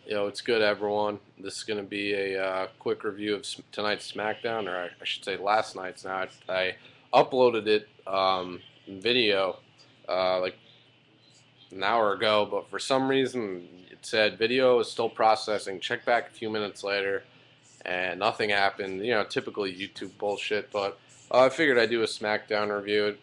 Yo, it's good, everyone. This is going to be a quick review of tonight's Smackdown, or I should say last night's. Now, I uploaded it in video like an hour ago, but for some reason it said video is still processing. Check back a few minutes later, and nothing happened. You know, typical YouTube bullshit, but I figured I'd do a Smackdown review. It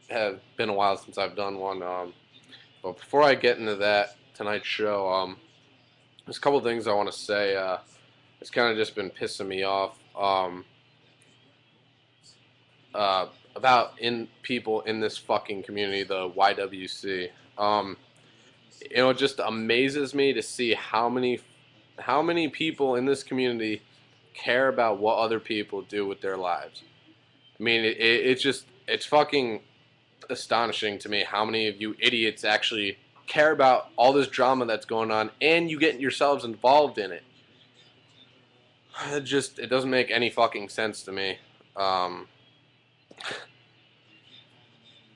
has been a while since I've done one. But before I get into that, tonight's show, there's a couple things I want to say. It's kind of just been pissing me off uh, about in people in this fucking community, the YWC. It just amazes me to see how many people in this community care about what other people do with their lives. I mean, it's fucking astonishing to me how many of you idiots actually care about all this drama that's going on and you get yourselves involved in it. It doesn't make any fucking sense to me. Um,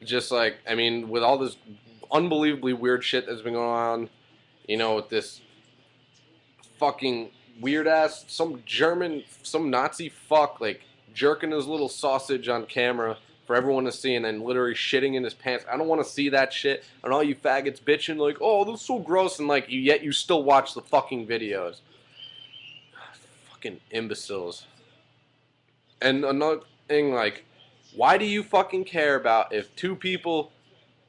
just like, I mean, with all this unbelievably weird shit that's been going on, with this fucking weird ass, some Nazi fuck, like, jerking his little sausage on camera for everyone to see and then literally shitting in his pants. I don't want to see that shit. And all you faggots bitching, like, oh, this is so gross, and, like, yet you still watch the fucking videos. Fucking imbeciles. And another thing, like, why do you fucking care about if two people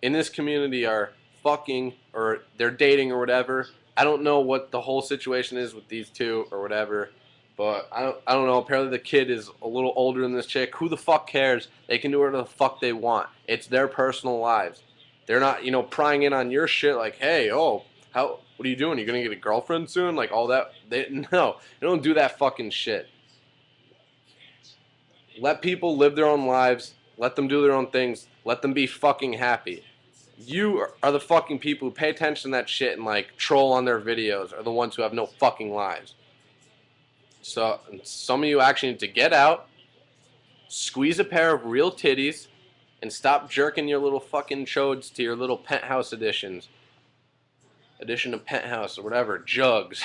in this community are fucking or they're dating or whatever? I don't know what the whole situation is with these two or whatever, but I don't know. Apparently the kid is a little older than this chick. Who the fuck cares? They can do whatever the fuck they want. It's their personal lives. They're not, prying in on your shit like, hey, oh, what are you doing? You gonna get a girlfriend soon? Like all that. No, they don't do that fucking shit. Let people live their own lives. Let them do their own things. Let them be fucking happy. You are the fucking people who pay attention to that shit and like troll on their videos are the ones who have no fucking lives. So some of you actually need to get out, squeeze a pair of real titties, and stop jerking your little fucking chodes to your little penthouse edition of penthouse or whatever, jugs,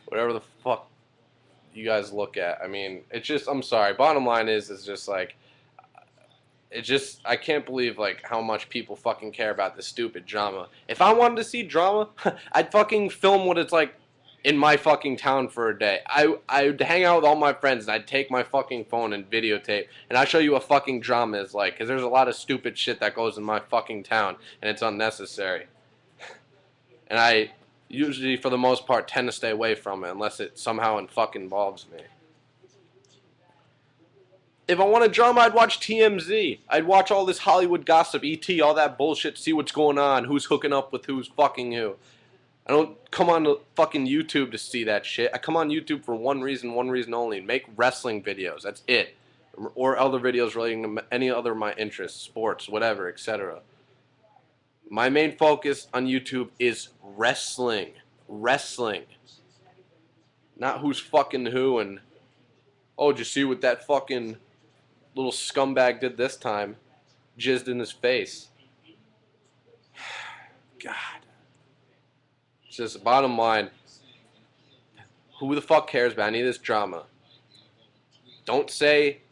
whatever the fuck you guys look at. I mean, it's just, I'm sorry. Bottom line is just like, I can't believe like how much people fucking care about this stupid drama. If I wanted to see drama, I'd fucking film what it's like in my fucking town for a day. I'd hang out with all my friends and I'd take my fucking phone and videotape and I'd show you what fucking drama is like, because there's a lot of stupid shit that goes in my fucking town and it's unnecessary. And I usually, for the most part, tend to stay away from it unless it somehow fucking involves me. If I wanted drama, I'd watch TMZ. I'd watch all this Hollywood gossip, ET, all that bullshit, see what's going on, who's hooking up with who's fucking who. I don't come on to fucking YouTube to see that shit. I come on YouTube for one reason only. Make wrestling videos. That's it. Or other videos relating to any other of my interests, sports, whatever, etc. My main focus on YouTube is wrestling. Wrestling. Not who's fucking who and, oh, did you see what that fucking little scumbag did this time? Jizzed in his face. God. It's just bottom line. Who the fuck cares about any of this drama? Don't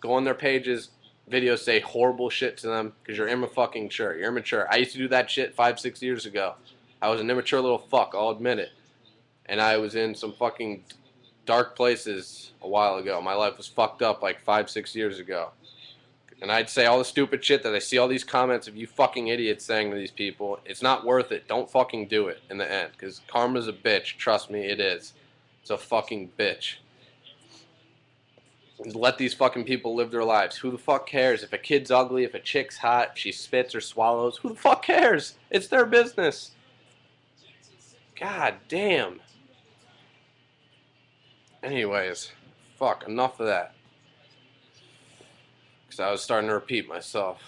go on their pages, videos, say horrible shit to them because you're immature. You're immature. I used to do that shit 5-6 years ago. I was an immature little fuck, I'll admit it. And I was in some fucking dark places a while ago. My life was fucked up like 5-6 years ago. And I'd say all the stupid shit that I see all these comments of you fucking idiots saying to these people. It's not worth it. Don't fucking do it in the end. Because karma's a bitch. Trust me, it is. It's a fucking bitch. Let these fucking people live their lives. Who the fuck cares? If a kid's ugly, if a chick's hot, if she spits or swallows, who the fuck cares? It's their business. God damn. Anyways, fuck, enough of that. Because I was starting to repeat myself.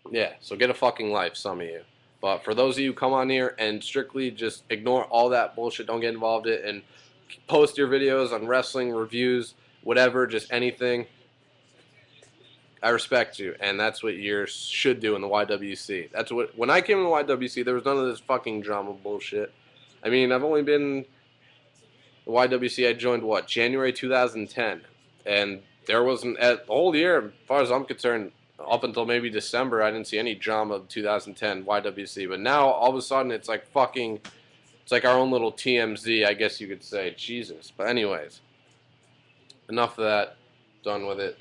Yeah, so get a fucking life, some of you. But for those of you who come on here and strictly just ignore all that bullshit, don't get involved in it, and post your videos on wrestling, reviews, whatever, just anything, I respect you, and that's what you should do in the YWC. That's what when I came in the YWC, there was none of this fucking drama bullshit. I mean, I've only been the YWC. I joined what January 2010, and there wasn't the whole year, as far as I'm concerned, up until maybe December. I didn't see any drama of 2010 YWC, but now all of a sudden it's like fucking, it's like our own little TMZ, I guess you could say. Jesus, but anyways, enough of that. Done with it.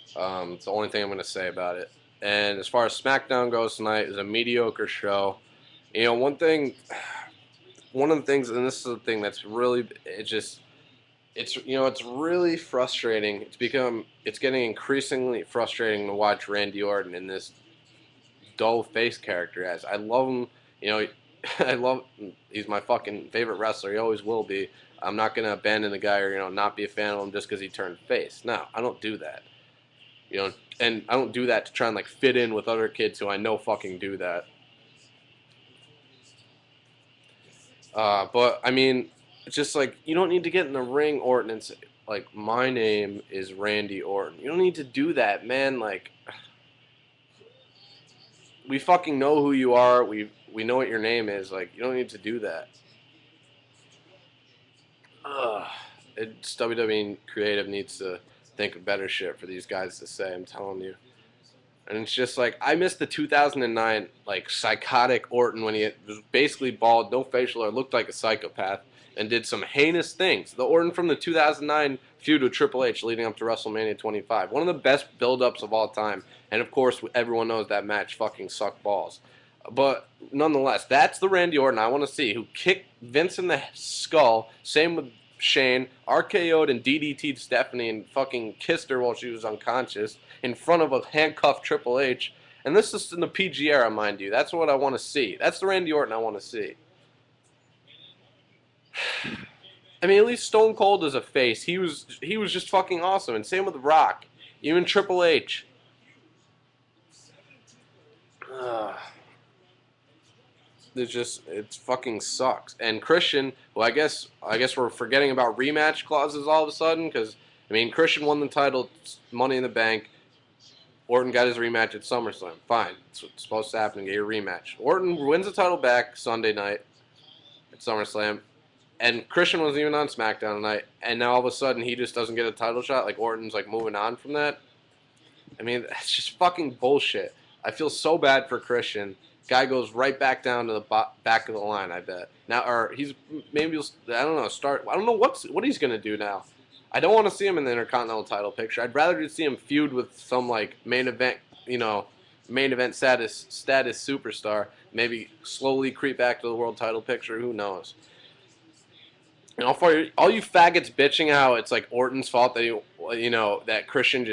It's the only thing I'm going to say about it. And as far as SmackDown goes tonight, it was a mediocre show. You know, one of the things, and this is the thing that's really, it's really frustrating. It's getting increasingly frustrating to watch Randy Orton in this dull face character as. I love him, you know, he's my fucking favorite wrestler. He always will be. I'm not going to abandon the guy or, you know, not be a fan of him just because he turned face. No, I don't do that. You know, and I don't do that to try and, like, fit in with other kids who I know fucking do that. But, I mean, it's just, like, you don't need to get in the ring, Orton, and say, like, my name is Randy Orton. You don't need to do that, man. Like, we fucking know who you are. We know what your name is. Like, you don't need to do that. It's WWE creative needs to think of better shit for these guys to say, I'm telling you. And it's just like, I missed the 2009, like, psychotic Orton when he was basically bald, no facial hair, looked like a psychopath, and did some heinous things. The Orton from the 2009 feud with Triple H leading up to WrestleMania 25. One of the best build-ups of all time. And, of course, everyone knows that match fucking sucked balls. But, nonetheless, that's the Randy Orton I want to see, who kicked Vince in the skull, same with Shane, RKO'd and DDT'd Stephanie and fucking kissed her while she was unconscious in front of a handcuffed Triple H. And this is in the PG era, mind you. That's what I want to see. That's the Randy Orton I want to see. I mean, at least Stone Cold is a face. He was just fucking awesome. And same with Rock. Even Triple H. It fucking sucks. And Christian, who I guess we're forgetting about rematch clauses all of a sudden, because I mean Christian won the title, Money in the Bank. Orton got his rematch at SummerSlam. Fine, it's what's supposed to happen. Get your rematch. Orton wins the title back Sunday night at SummerSlam, and Christian wasn't even on SmackDown tonight. And now all of a sudden he just doesn't get a title shot. Like Orton's like moving on from that. I mean, it's just fucking bullshit. I feel so bad for Christian. Guy goes right back down to the back of the line, I bet. Now, or he's maybe I don't know. I don't know what he's gonna do now. I don't want to see him in the Intercontinental title picture. I'd rather just see him feud with some like main event status superstar. Maybe slowly creep back to the world title picture. Who knows? And all you faggots bitching out, it's like Orton's fault that that Christian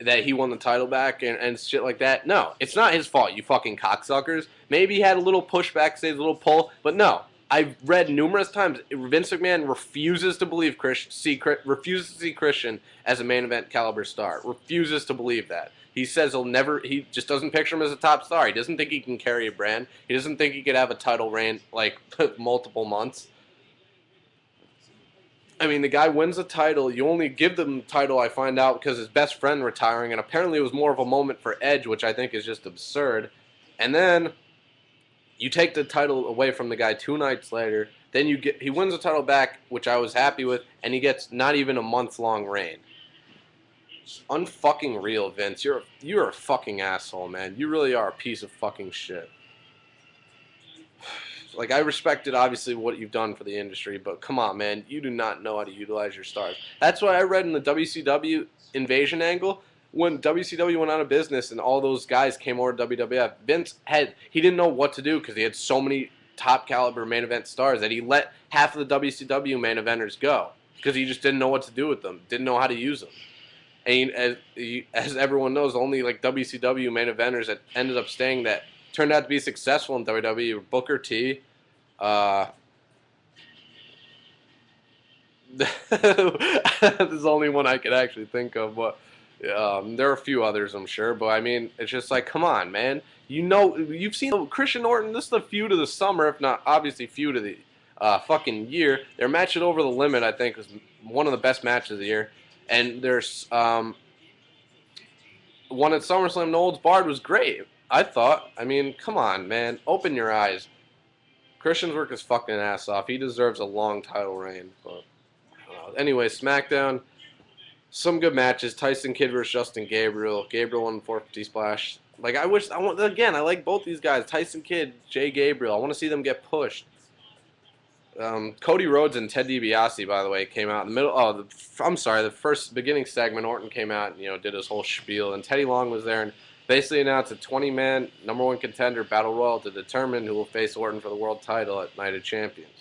that he won the title back and shit like that. No, it's not his fault, you fucking cocksuckers. Maybe he had a little push backstage, a little pull, but no. I've read numerous times Vince McMahon refuses to believe refuses to see Christian as a main event caliber star. Refuses to believe that. He says he just doesn't picture him as a top star. He doesn't think he can carry a brand. He doesn't think he could have a title reign like multiple months. I mean, the guy wins the title. You only give them the title, I find out, because his best friend retiring, and apparently it was more of a moment for Edge, which I think is just absurd. And then you take the title away from the guy 2 nights later. Then he wins the title back, which I was happy with, and he gets not even a month-long reign. Unfucking real, Vince. You're a fucking asshole, man. You really are a piece of fucking shit. Like, I respected, obviously, what you've done for the industry, but come on, man. You do not know how to utilize your stars. That's what I read in the WCW invasion angle. When WCW went out of business and all those guys came over to WWF, Vince he didn't know what to do because he had so many top-caliber main event stars that he let half of the WCW main eventers go because he just didn't know what to do with them, didn't know how to use them. And as everyone knows, only like WCW main eventers that ended up staying that turned out to be successful in WWE were Booker T. There's only one I could actually think of, but there are a few others, I'm sure. But I mean, it's just like, come on, man. You've seen Christian Orton. This is the feud of the summer, if not obviously feud of the fucking year. Their match at Over the Limit, I think, was one of the best matches of the year. And there's one at SummerSlam, no holds barred, was great. I thought. I mean, come on, man. Open your eyes. Christian's work his fucking ass off. He deserves a long title reign. But anyway, SmackDown. Some good matches. Tyson Kidd versus Justin Gabriel. Gabriel won the 450 splash. Like I want again. I like both these guys. Tyson Kidd, Jay Gabriel. I want to see them get pushed. Cody Rhodes and Ted DiBiase, by the way, came out in the middle. Oh, I'm sorry. The first beginning segment, Orton came out and did his whole spiel, and Teddy Long was there and basically announced a 20-man number one contender battle royal to determine who will face Orton for the world title at Night of Champions.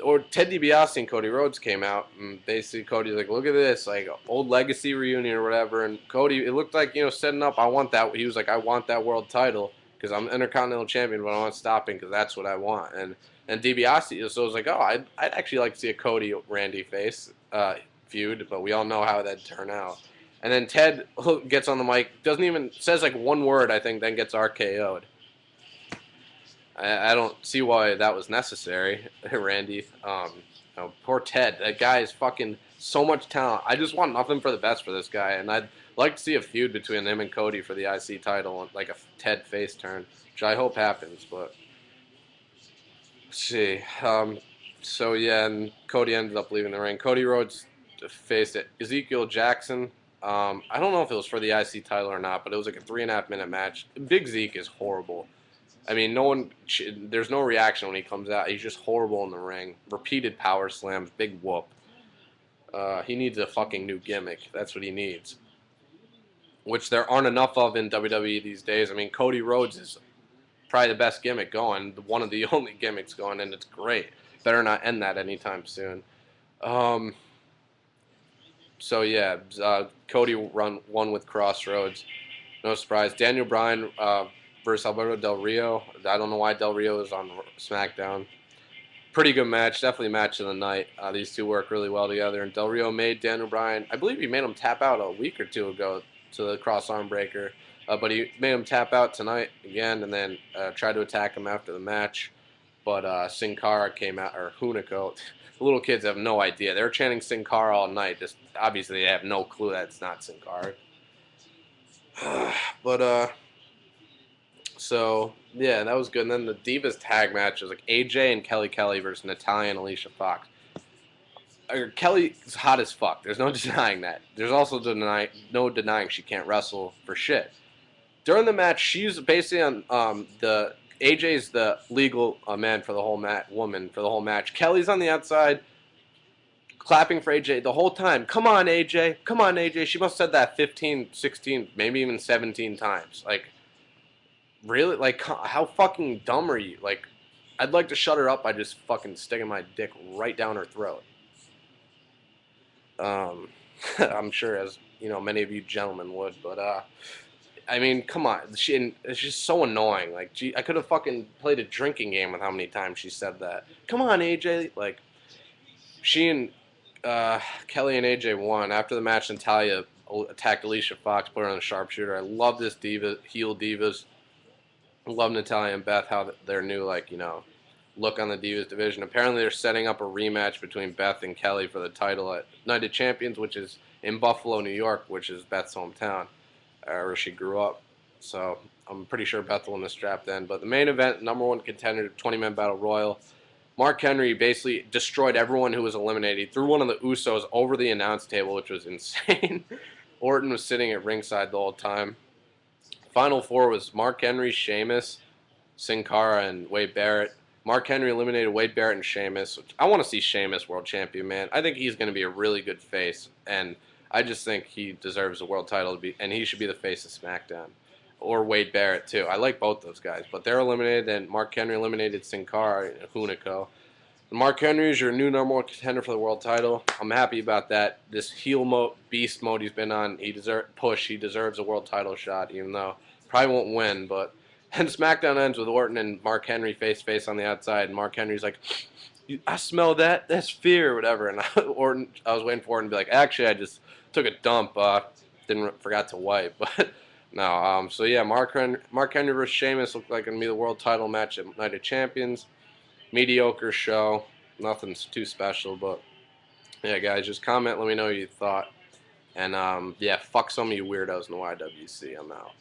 Or Ted DiBiase and Cody Rhodes came out, and basically Cody's like, look at this, like old legacy reunion or whatever. And Cody, it looked like setting up. I want that. He was like, I want that world title because I'm Intercontinental Champion, but I want stopping because that's what I want. And DiBiase, so it was like, oh, I'd actually like to see a Cody Randy face feud, but we all know how that'd turn out. And then Ted gets on the mic, says like one word, I think, then gets RKO'd. I don't see why that was necessary, Randy. Poor Ted. That guy is fucking so much talent. I just want nothing for the best for this guy, and I'd like to see a feud between him and Cody for the IC title, like a Ted face turn, which I hope happens. But let's see. So yeah, and Cody ended up leaving the ring. Cody Rhodes faced Ezekiel Jackson. I don't know if it was for the IC title or not, but it was like a 3.5 minute match. Big Zeke is horrible. I mean, there's no reaction when he comes out. He's just horrible in the ring. Repeated power slams, big whoop. He needs a fucking new gimmick. That's what he needs. Which there aren't enough of in WWE these days. I mean, Cody Rhodes is probably the best gimmick going. One of the only gimmicks going, and it's great. Better not end that anytime soon. So yeah, Cody won with Crossroads. No surprise. Daniel Bryan versus Alberto Del Rio. I don't know why Del Rio is on SmackDown. Pretty good match. Definitely match of the night. These two work really well together. And Del Rio made Daniel Bryan, I believe he made him tap out a week or two ago to the cross arm breaker. But he made him tap out tonight again and then tried to attack him after the match. But Sin Cara came out, or Hunico. The little kids have no idea. They were chanting Sin Cara all night. Just obviously they have no clue that it's not Sin Cara. But so yeah, that was good. And then the Divas tag match was like AJ and Kelly versus Natalya and Alicia Fox. Kelly's hot as fuck. There's no denying that. There's also no denying she can't wrestle for shit. During the match, she's basically on the AJ's the legal man for the whole woman for the whole match. Kelly's on the outside, clapping for AJ the whole time. Come on, AJ. Come on, AJ. She must have said that 15, 16, maybe even 17 times. Like, really? Like, how fucking dumb are you? Like, I'd like to shut her up by just fucking sticking my dick right down her throat. I'm sure, as many of you gentlemen would, but I mean, come on. It's just so annoying. Like, gee, I could have fucking played a drinking game with how many times she said that. Come on, AJ. Like, she and Kelly and AJ won. After the match, Natalya attacked Alicia Fox, put her on the sharpshooter. I love this heel divas. I love Natalya and Beth, how their new, look on the Divas division. Apparently, they're setting up a rematch between Beth and Kelly for the title at Night of Champions, which is in Buffalo, New York, which is Beth's hometown, where she grew up. So I'm pretty sure Beth will win the strap then. But the main event, number one contender, 20-man battle royal. Mark Henry basically destroyed everyone who was eliminated. He threw one of the Usos over the announce table, which was insane. Orton was sitting at ringside the whole time. Final four was Mark Henry, Sheamus, Sin Cara, and Wade Barrett. Mark Henry eliminated Wade Barrett and Sheamus. I want to see Sheamus world champion, man. I think he's going to be a really good face, and I just think he deserves a world title to be, and he should be the face of SmackDown. Or Wade Barrett, too. I like both those guys, but they're eliminated, and Mark Henry eliminated Sin Cara and Hunico. Mark Henry is your new number one contender for the world title. I'm happy about that. This heel mode, beast mode he's been on, he deserves a world title shot, even though probably won't win, but... And SmackDown ends with Orton and Mark Henry face-to-face on the outside. And Mark Henry's like, I smell that. That's fear or whatever. And I was waiting for Orton to be like, actually, I just took a dump. Forgot to wipe. But no. So, yeah, Mark Henry versus Sheamus looked like going to be the world title match at Night of Champions. Mediocre show. Nothing's too special. But, yeah, guys, just comment. Let me know what you thought. And yeah, fuck some of you weirdos in the YWC. I'm out.